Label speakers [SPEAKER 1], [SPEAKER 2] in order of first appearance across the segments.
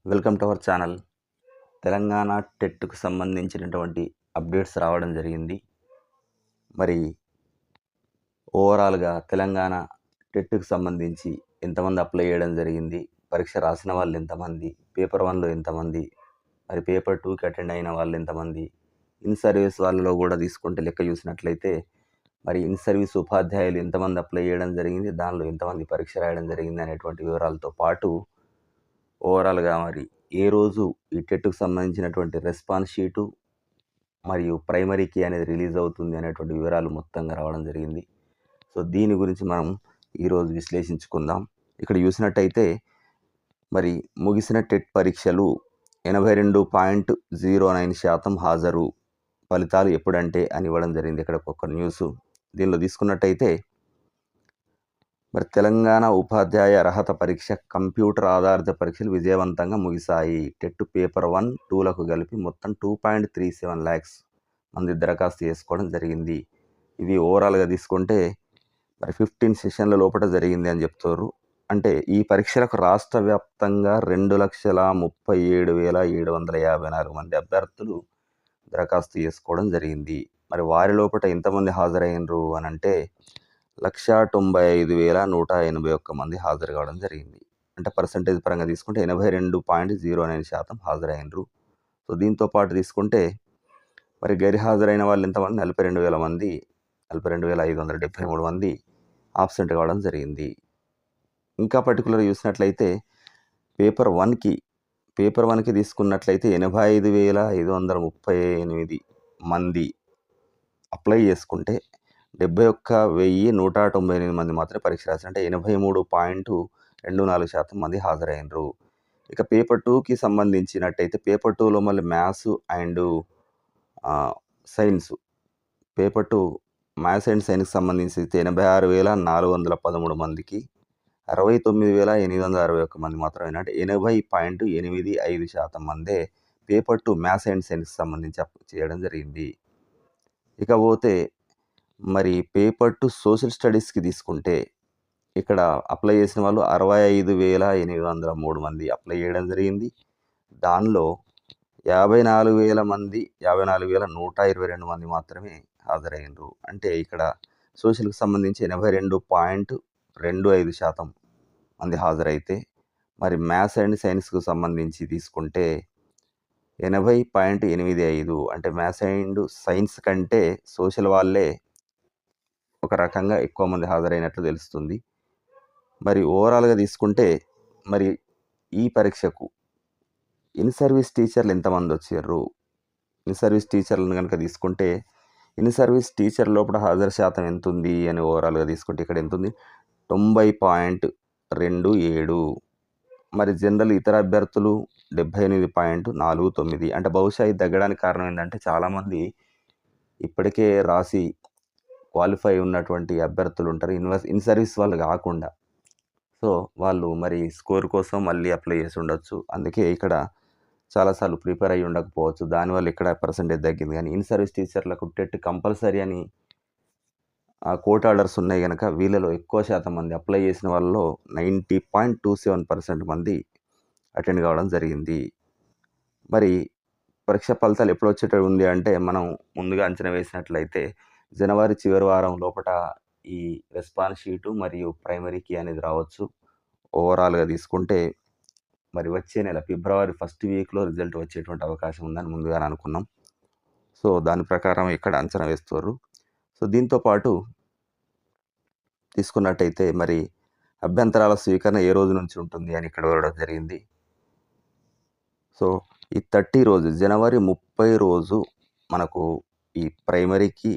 [SPEAKER 1] Welcome to our channel. Telangana టెట్‌కు సంబంధించినటువంటి updates రావడం జరిగింది. మరి ఓవరాల్‌గా తెలంగాణ టెట్‌కు సంబంధించి ఎంతమంది అప్లై చేయడం జరిగింది? పరీక్ష రాసిన వాళ్ళు ఎంతమంది? పేపర్ 1లో ఎంతమంది? మరి పేపర్ 2కి అటెండ్ అయిన వాళ్ళు ఎంతమంది? ఇన్ సర్వీస్ వాళ్ళలో కూడా తీసుకుంటే లెక్క చూసినట్లయితే మరి ఇన్ సర్వీస్ ఉపాధ్యాయులు ఎంతమంది అప్లై చేయడం జరిగింది? దానిలో ఎంతమంది పరీక్ష రాయడం జరిగింది? అనేటువంటి వివరాలతో పాటు ఓవరాల్‌గా మరి ఏ రోజు ఈ టెట్‌కు సంబంధించినటువంటి రెస్పాన్స్ షీటు మరియు ప్రైమరీ కీ అనేది రిలీజ్ అవుతుంది అనేటువంటి వివరాలు మొత్తంగా రావడం జరిగింది. సో, దీని గురించి మనం ఈరోజు విశ్లేషించుకుందాం. ఇక్కడ చూసినట్టయితే మరి ముగిసిన టెట్ పరీక్షలు 82.09% హాజరు. ఫలితాలు ఎప్పుడంటే అని ఇవ్వడం జరిగింది. ఇక్కడ ఒక న్యూసు. దీనిలో తీసుకున్నట్టయితే మరి తెలంగాణ ఉపాధ్యాయ అర్హత పరీక్ష కంప్యూటర్ ఆధారిత పరీక్షలు విజయవంతంగా ముగిశాయి. టెట్ పేపర్ 1, 2లకు కలిపి మొత్తం 2.37 lakhs మంది దరఖాస్తు చేసుకోవడం జరిగింది. ఇవి ఓవరాల్‌గా తీసుకుంటే మరి 15 సెషన్ల లోపల జరిగింది అని చెప్తారు. అంటే ఈ పరీక్షలకు రాష్ట్ర వ్యాప్తంగా 2,37,754 మంది అభ్యర్థులు దరఖాస్తు చేసుకోవడం జరిగింది. మరి వారి లోపల ఎంతమంది హాజరైనరు అని అంటే 1,95,181 మంది హాజరు కావడం జరిగింది. అంటే పర్సంటేజ్ పరంగా తీసుకుంటే 82.09% హాజరైనరు. సో, దీంతో పాటు తీసుకుంటే మరి గైర్హాజరైన వాళ్ళు ఎంతమంది 42,000 మంది, 42,573 మంది ఆబ్సెంట్ కావడం జరిగింది. ఇంకా పర్టికులర్ చూసినట్లయితే పేపర్ 1కి తీసుకున్నట్లయితే 85,538 మంది అప్లై చేసుకుంటే 71,198 మంది మాత్రమే పరీక్ష రాశారు. అంటే 83.24% మంది హాజరైనరు. ఇక పేపర్ 2కి సంబంధించినట్టయితే పేపర్ 2లో మళ్ళీ maths and science. Paper 2 maths and సైన్స్కి సంబంధించి 86,413 మందికి 69,861 మంది మాత్రమే, అంటే 80.85% మందే పేపర్ 2 మ్యాథ్స్ అండ్ సైన్స్కి సంబంధించి చేయడం జరిగింది. ఇకపోతే మరి పేపర్ 2 సోషల్ స్టడీస్కి తీసుకుంటే ఇక్కడ అప్లై చేసిన వాళ్ళు 65,803 మంది అప్లై చేయడం జరిగింది. దానిలో 54,122 మంది మాత్రమే హాజరైనరు. అంటే ఇక్కడ సోషల్కి సంబంధించి 82.25% మంది హాజరైతే మరి మ్యాథ్స్ అండ్ సైన్స్కు సంబంధించి తీసుకుంటే 80.85, అంటే మ్యాథ్స్ అండ్ సైన్స్ కంటే సోషల్ వాళ్ళే ఒక రకంగా ఎక్కువ మంది హాజరైనట్లు తెలుస్తుంది. మరి ఓవరాల్‌గా తీసుకుంటే మరి ఈ పరీక్షకు ఇన్ సర్వీస్ టీచర్లు ఎంతమంది వచ్చారు? ఇన్ సర్వీస్ టీచర్లను కనుక తీసుకుంటే ఇన్ సర్వీస్ టీచర్ లోపల హాజరు శాతం ఎంతుంది అని ఓవరాల్‌గా తీసుకుంటే ఇక్కడ ఎంతుంది? 90.27. మరి జనరల్ ఇతర అభ్యర్థులు 78.49. అంటే బహుశా ఇది తగ్గడానికి కారణం ఏంటంటే చాలామంది ఇప్పటికే రాసి క్వాలిఫై ఉన్నటువంటి అభ్యర్థులు ఉంటారు. ఇన్ సర్వీస్ వాళ్ళు కాకుండా. సో, వాళ్ళు మరి స్కోర్ కోసం మళ్ళీ అప్లై చేసి ఉండొచ్చు. అందుకే ఇక్కడ చాలాసార్లు ప్రిపేర్ అయ్యి ఉండకపోవచ్చు. దానివల్ల ఇక్కడ పర్సంటేజ్ తగ్గింది. కానీ ఇన్ సర్వీస్ టీచర్లకు టెట్ కంపల్సరీ అని కోర్ట్ ఆర్డర్స్ ఉన్నాయి కనుక వీళ్ళలో ఎక్కువ శాతం మంది అప్లై చేసిన వాళ్ళలో 90.27% మంది అటెండ్ కావడం జరిగింది. మరి పరీక్ష ఫలితాలు ఎప్పుడు వచ్చేటట్టు ఉంది అంటే మనం ముందుగా అంచనా వేసినట్లయితే జనవరి చివరి వారం లోపల ఈ రెస్పాన్స్ షీటు మరియు ప్రైమరీ కీ అనేది రావచ్చు. ఓవరాల్‌గా తీసుకుంటే మరి వచ్చే నెల ఫిబ్రవరి ఫస్ట్ వీక్‌లో రిజల్ట్ వచ్చేటువంటి అవకాశం ఉందని ముందుగానే అనుకున్నాం. సో, దాని ప్రకారం ఇక్కడ అంచనా వేస్తుర్రు. సో, దీంతో పాటు తీసుకున్నట్టయితే మరి అభ్యంతరాల స్వీకరణ ఏ రోజు నుంచి ఉంటుంది అని ఇక్కడ ఇవ్వడం జరిగింది. సో, ఈ 30 రోజు జనవరి 30 రోజు మనకు ఈ ప్రైమరీకి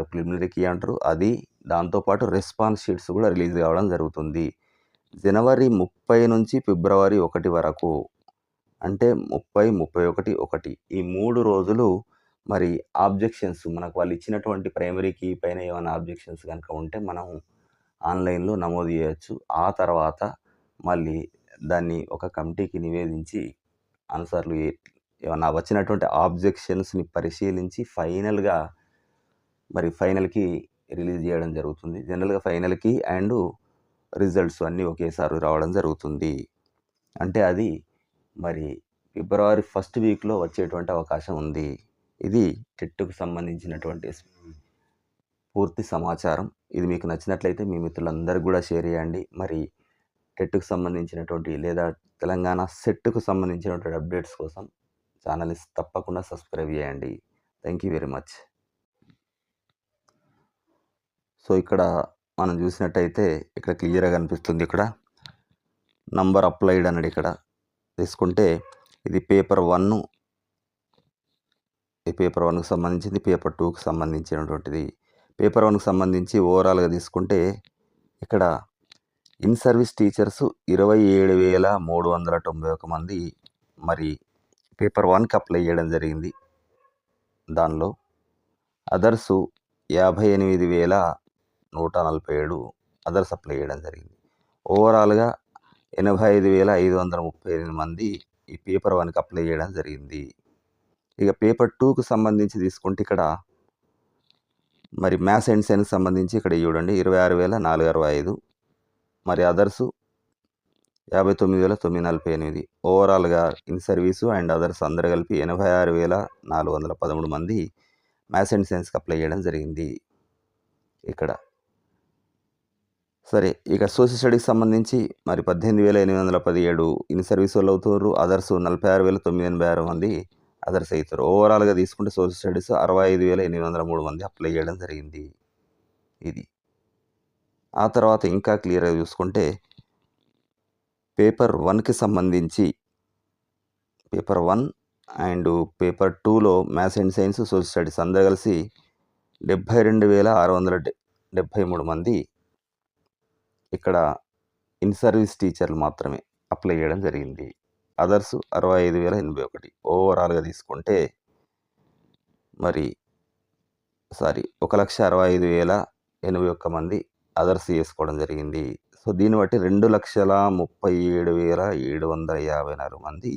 [SPEAKER 1] ప్రిలిమినరీకి అంటారు. అది దాంతోపాటు రెస్పాన్స్ షీట్స్ కూడా రిలీజ్ కావడం జరుగుతుంది. జనవరి 30 నుంచి ఫిబ్రవరి 1 వరకు, అంటే 30, 31, 1 ఈ 3 రోజులు మరి ఆబ్జెక్షన్స్ మనకు వాళ్ళు ఇచ్చినటువంటి ప్రైమరీకి పైన ఏమైనా ఆబ్జెక్షన్స్ కనుక ఉంటే మనం ఆన్లైన్లో నమోదు చేయొచ్చు. ఆ తర్వాత మళ్ళీ దాన్ని ఒక కమిటీకి నివేదించి ఆన్సర్లు ఏమన్నా వచ్చినటువంటి ఆబ్జెక్షన్స్ని పరిశీలించి ఫైనల్కి రిలీజ్ చేయడం జరుగుతుంది. జనరల్గా ఫైనల్కి అండ్ రిజల్ట్స్ అన్నీ ఒకేసారి రావడం జరుగుతుంది. అంటే అది మరి ఫిబ్రవరి ఫస్ట్ వీక్లో వచ్చేటువంటి అవకాశం ఉంది. ఇది టెట్కు సంబంధించినటువంటి పూర్తి సమాచారం. ఇది మీకు నచ్చినట్లయితే మీ మిత్రులందరికీ కూడా షేర్ చేయండి. మరి టెట్కు సంబంధించినటువంటి లేదా తెలంగాణ సెట్కు సంబంధించినటువంటి అప్డేట్స్ కోసం ఛానల్ని తప్పకుండా సబ్స్క్రైబ్ చేయండి. Thank you very much. So ఇక్కడ మనం చూసినట్టయితే ఇక్కడ క్లియర్గా కనిపిస్తుంది. ఇక్కడ నంబర్ అప్లైడ్ అన్నది ఇక్కడ తీసుకుంటే ఇది పేపర్ 1, ఈ పేపర్ 1కు సంబంధించింది, పేపర్ 2కు సంబంధించినటువంటిది. పేపర్ 1కు సంబంధించి ఓవరాల్గా తీసుకుంటే ఇక్కడ ఇన్ సర్వీస్ టీచర్స్ 27,391 మంది మరి పేపర్ 1కి అప్లై చేయడం జరిగింది. దానిలో అదర్సు 58,147 అదర్స్ అప్లై చేయడం జరిగింది. ఓవరాల్గా 85,538 మంది ఈ పేపర్ 1కి అప్లై చేయడం జరిగింది. ఇక పేపర్ 2కు సంబంధించి తీసుకుంటే ఇక్కడ మరి మ్యాథ్స్ అండ్ సైన్స్ సంబంధించి ఇక్కడ చూడండి 26,465, మరి అదర్సు 59,948. ఓవరాల్గా ఇన్ సర్వీసు అండ్ అదర్స్ అందరు కలిపి 86,413 మంది మ్యాథ్స్ అండ్ సైన్స్కి అప్లై చేయడం జరిగింది ఇక్కడ. సరే, ఇక సోషల్ స్టడీస్ సంబంధించి మరి 18,817 ఇన్ సర్వీస్ వాళ్ళు అవుతారు. అదర్స్ 46,986 మంది అదర్స్ అవుతారు. ఓవరాల్గా తీసుకుంటే సోషల్ స్టడీస్ 65,803 మంది అప్లై చేయడం జరిగింది. ఇది ఆ తర్వాత ఇంకా క్లియర్గా చూసుకుంటే పేపర్ 1కి సంబంధించి పేపర్ 1 అండ్ పేపర్ 2లో maths and science, social studies అందరూ కలిసి 72,673 మంది ఇక్కడ ఇన్ సర్వీస్ టీచర్లు మాత్రమే అప్లై చేయడం జరిగింది. అదర్స్ 65,081. ఓవరాల్గా తీసుకుంటే మరి 1,65,081 మంది అదర్స్ చేసుకోవడం జరిగింది. సో దీన్ని బట్టి 2,37,754 మంది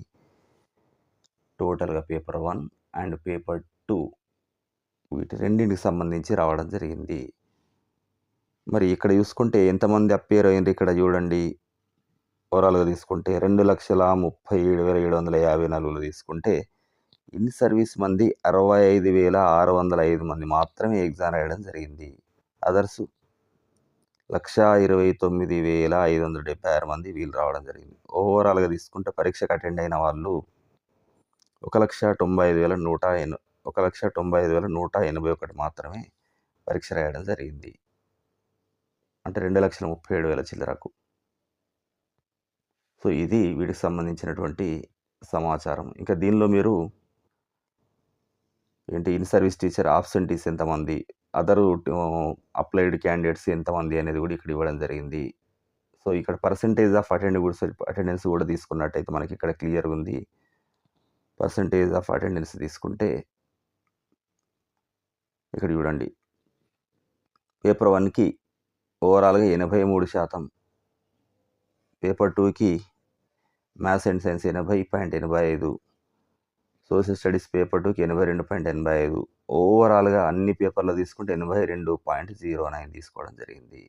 [SPEAKER 1] టోటల్గా పేపర్ 1 అండ్ పేపర్ 2 వీటి రెండింటికి సంబంధించి రావడం జరిగింది. మరి ఇక్కడ చూసుకుంటే ఎంతమంది అప్పేర్ అయ్యారు ఇక్కడ చూడండి. ఓవరాల్గా తీసుకుంటే 2,37,754 తీసుకుంటే ఇన్ సర్వీస్ మంది 65,605 మంది మాత్రమే ఎగ్జామ్ రాయడం జరిగింది. అదర్స్ 1,29,576 మంది వీళ్ళు రావడం జరిగింది. ఓవరాల్గా తీసుకుంటే పరీక్షకు అటెండ్ అయిన వాళ్ళు 1,95,181 మాత్రమే పరీక్ష రాయడం జరిగింది. అంటే 2,37,000 చిల్లరకు. సో ఇది వీటికి సంబంధించినటువంటి సమాచారం. ఇంకా దీనిలో మీరు ఇన్ సర్వీస్ టీచర్ ఆబ్సెంటీస్ ఎంతమంది, అదరు అప్లైడ్ క్యాండిడేట్స్ ఎంతమంది అనేది కూడా ఇక్కడ ఇవ్వడం జరిగింది. సో ఇక్కడ పర్సంటేజ్ ఆఫ్ అటెండెన్స్ కూడా తీసుకున్నట్టయితే మనకి ఇక్కడ క్లియర్గా ఉంది. పర్సంటేజ్ ఆఫ్ అటెండెన్స్ తీసుకుంటే ఇక్కడ చూడండి. పేపర్ 1కి ఓవరాల్గా 83%, పేపర్ 2కి maths and science 80.85, social studies paper 2కి 82.85. ఓవరాల్గా అన్ని పేపర్లో తీసుకుంటే 82.09 తీసుకోవడం జరిగింది.